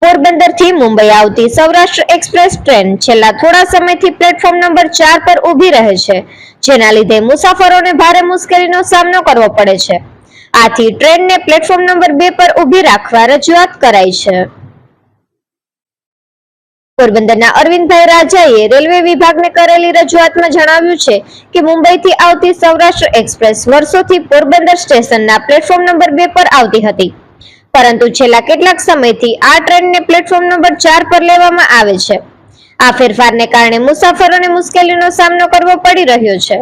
પોરબંદર થી મુંબઈ આવતી Saurashtra express train છેલ્લા થોડા સમયથી પ્લેટફોર્મ નંબર 4 પર ઊભી રહે છે, જેના લીધે મુસાફરોને ભારે મુશ્કેલીનો સામનો કરવો પડે છે. આથી ટ્રેનને પ્લેટફોર્મ નંબર 2 પર ઊભી રાખવા રજૂઆત કરાઈ છે. પોરબંદરના અરવિંદભાઈ રાજાએ રેલવે વિભાગને કરેલી રજૂઆતમાં જણાવ્યું છે કે મુંબઈથી આવતી સૌરાષ્ટ્ર એક્સપ્રેસ વર્ષોથી પોરબંદર સ્ટેશનના પ્લેટફોર્મ નંબર 2 પર આવતી હતી, પરંતુ છેલ્લા કેટલાક સમયથી આ ટ્રેનને પ્લેટફોર્મ નંબર 4 પર લેવામાં આવે છે. આ ફેરફારને કારણે મુસાફરોને મુશ્કેલીનો સામનો કરવો પડી રહ્યો છે.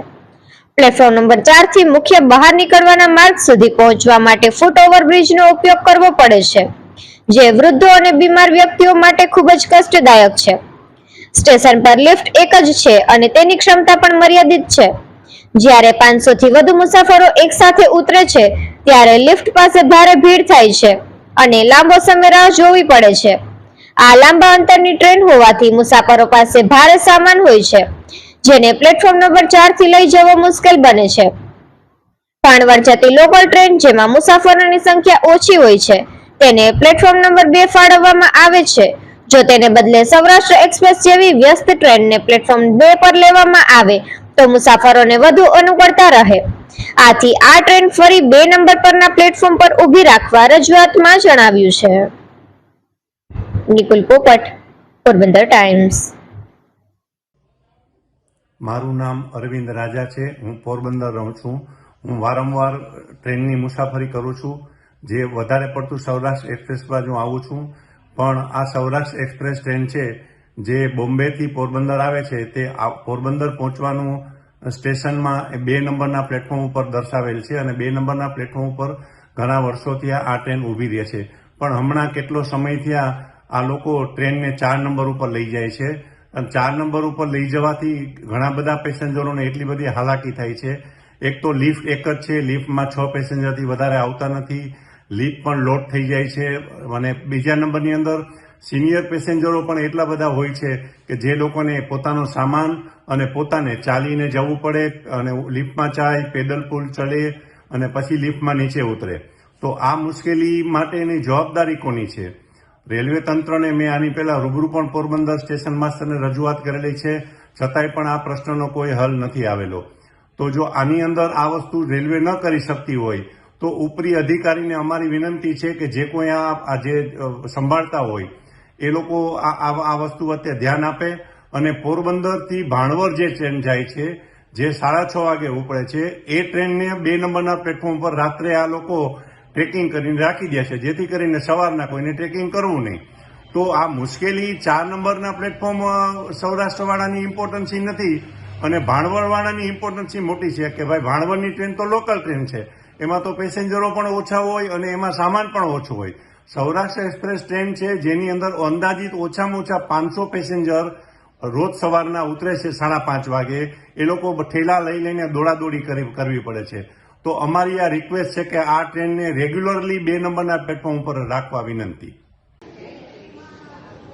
પ્લેટફોર્મ નંબર 4 થી મુખ્ય બહાર નીકળવાના માર્ગ સુધી પહોંચવા માટે ફૂટ ઓવરબ્રિજનો ઉપયોગ કરવો પડે છે, જે વૃદ્ધો અને બીમાર વ્યક્તિઓ માટે ખૂબ જ કષ્ટદાયક છે. સ્ટેશન પર લિફ્ટ એક જ છે અને તેની ક્ષમતા પણ મર્યાદિત છે. જ્યારે 500 થી વધુ મુસાફરો એકસાથે ઉતરે છે ત્યારે લિફ્ટ પાસે ભારે ભીડ થાય છે અને લાંબો સમય રાહ જોવી પડે છે. આ લાંબા અંતરની ટ્રેન હોવાથી મુસાફરો પાસે ભારે સામાન હોય છે, જેને પ્લેટફોર્મ નંબર 4 થી લઈ જવો મુશ્કેલ બને છે. પાણવડ જતી લોકલ ટ્રેન, જેમાં મુસાફરોની સંખ્યા ઓછી હોય છે, તેને પ્લેટફોર્મ નંબર 2 ફાળવવામાં આવે છે. જો તેને બદલે સૌરાષ્ટ્ર એક્સપ્રેસ જેવી વ્યસ્ત ટ્રેનને પ્લેટફોર્મ 2 પર લેવામાં આવે તો મુસાફરોને વધુ અનુકૂળતા રહે. આથી આ ટ્રેન ફરી 2 નંબર પરના પ્લેટફોર્મ પર ઊભી રાખવા રજૂઆતમાં જણાવ્યું છે. નિકુલ પોપટ, પોરબંદર ટાઈમ્સ. મારું નામ અરવિંદ રાજા છે. હું પોરબંદર રહું છું. હું વારંવાર ટ્રેનની મુસાફરી કરું છું. જે વધારે પડતું સૌરાષ્ટ્ર એક્સપ્રેસ બાજુ આવું છું, પણ આ સૌરાષ્ટ્ર એક્સપ્રેસ ટ્રેન છે જે બોમ્બેથી પોરબંદર આવે છે, તે પોરબંદર પહોંચવાનું સ્ટેશનમાં 2 નંબરના પ્લેટફોર્મ ઉપર દર્શાવેલ છે અને 2 નંબરના પ્લેટફોર્મ ઉપર ઘણા વર્ષોથી આ ટ્રેન ઊભી રહે છે. પણ હમણાં કેટલો સમયથી આ લોકો ટ્રેનને 4 નંબર ઉપર લઈ જાય છે અને 4 નંબર ઉપર લઈ જવાથી ઘણા બધા પેસેન્જરોને એટલી બધી હાલાકી થાય છે. એક તો લિફ્ટ એક જ છે, લિફ્ટમાં 6 પેસેન્જરથી વધારે આવતા નથી. લિફ્ટ પણ લોડ થઈ જાય છે અને બીજા નંબરની અંદર સિનિયર પેસેન્જરો પણ એટલા બધા હોય છે કે જે લોકોને પોતાનો સામાન અને પોતાને ચાલીને જવું પડે અને લિફ્ટમાં જાય, પેડલ પુલ ચડે અને પછી લિફ્ટમાં નીચે ઉતરે. તો આ મુશ્કેલી માટેની જવાબદારી કોની છે? રેલવે તંત્રને મેં આની પહેલા રૂબરૂ પણ પોરબંદર સ્ટેશન માસ્ટરને રજૂઆત કરેલી છે, છતાંય પણ આ પ્રશ્નનો કોઈ હલ નથી આવેલો. તો જો આની અંદર આ વસ્તુ રેલવે ન કરી શકતી હોય તો ઉપરી અધિકારીને અમારી વિનંતી છે કે જે કોઈ આ જે સંભાળતા હોય એ લોકો આ વસ્તુ અત્યારે ધ્યાન આપે અને પોરબંદરથી ભાણવર જે ટ્રેન જાય છે, જે 6:30 વાગે ઉપડે છે, એ ટ્રેનને 2 નંબરના પ્લેટફોર્મ પર રાત્રે આ લોકો ટ્રેકિંગ કરીને રાખી દે છે, જેથી કરીને સવારના કોઈને ટ્રેકિંગ કરવું નહીં. તો આ મુશ્કેલી 4 નંબરના પ્લેટફોર્મ સૌરાષ્ટ્રવાળાની ઇમ્પોર્ટન્સી નથી અને ભાણવડવાળાની ઇમ્પોર્ટન્સી મોટી છે કે ભાઈ ભાણવડની ટ્રેન તો લોકલ ટ્રેન છે, એમાં તો પેસેન્જરો પણ ઓછા હોય અને એમાં સામાન પણ ઓછો હોય. સૌરાષ્ટ્ર એક્સપ્રેસ ટ્રેન છે જેની અંદર અંદાજિત ઓછામાં ઓછા 500 પેસેન્જર રોજ સવારના ઉતરે છે 5:30 વાગે. એ લોકો ઠેલા લઈ લઈને દોડાદોડી કરવી પડે છે. તો અમારી આ રિક્વેસ્ટ છે કે આ ટ્રેનને રેગ્યુલરલી 2 નંબરના પ્લેટફોર્મ પર રાખવા વિનંતી.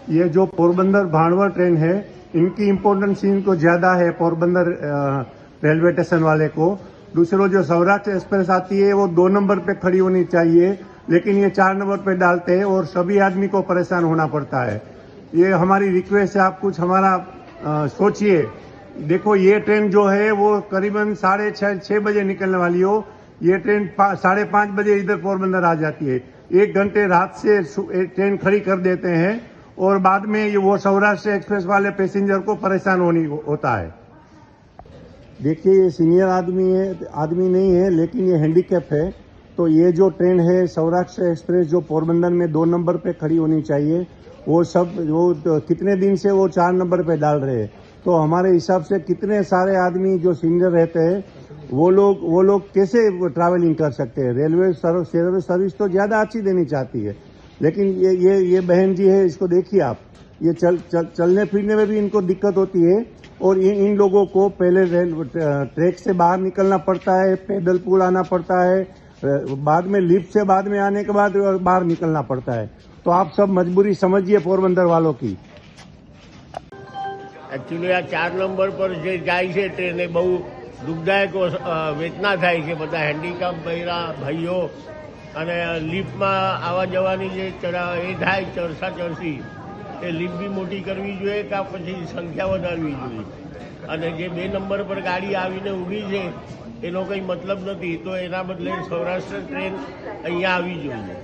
ये जो पोरबंदर भाणवड़ ट्रेन है, इनकी इम्पोर्टेंस इनको ज़्यादा है पोरबंदर रेलवे स्टेशन वाले को. दूसरा जो सौराष्ट्र एक्सप्रेस आती है वो 2 नंबर पे खड़ी होनी चाहिए, लेकिन ये 4 नंबर पे डालते हैं और सभी आदमी को परेशान होना पड़ता है. ये हमारी रिक्वेस्ट है, आप कुछ हमारा सोचिए. देखो ये ट्रेन जो है वो करीबन 6:30 बजे निकलने वाली हो, ये ट्रेन 5:30 बजे इधर पोरबंदर आ जाती है. 1 घंटे रात से ट्रेन खड़ी कर देते हैं और बाद में ये वो सौराष्ट्र एक्सप्रेस वाले पैसेंजर को परेशान होता है. देखिए ये सीनियर आदमी नहीं है, लेकिन ये हैंडीकैप है. तो ये जो ट्रेन है सौराष्ट्र एक्सप्रेस जो पोरबंदर में 2 नंबर पे खड़ी होनी चाहिए, वो कितने दिन से वो 4 नंबर पे डाल रहे हैं. तो हमारे हिसाब से कितने सारे आदमी जो सीनियर रहते हैं वो लोग कैसे ट्रैवलिंग कर सकते हैं. रेलवे सर्विस तो ज़्यादा अच्छी देनी चाहती है, लेकिन ये बहन जी है, इसको देखिए आप, ये चलने फिरने में भी इनको दिक्कत होती है और इन लोगों को पहले ट्रैक से बाहर निकलना पड़ता है, पैदल पुल आना पड़ता है, बाद में लिफ्ट से बाद में आने के बाद बाहर निकलना पड़ता है. तो आप सब मजबूरी समझिए पोरबंदर वालों की. एक्चुअली आ 4 नंबर पर जे जाए છે ટ્રેન એ બહુ દુઃખદાયક વેદના થાય છે. બધા હેન્ડીકેપ ભાઈઓ અને લિફ્ટમાં આવવા જવાની જે એ થાય ચરસા ચરસી એ લિફ્ટ બી મોટી કરવી જોઈએ કાં પછી સંખ્યા વધારવી જોઈએ. અને જે 2 નંબર પર ગાડી આવીને ઊભી છે એનો કંઈ મતલબ નથી, તો એના બદલે સૌરાષ્ટ્ર ટ્રેન અહીંયા આવી જોઈએ.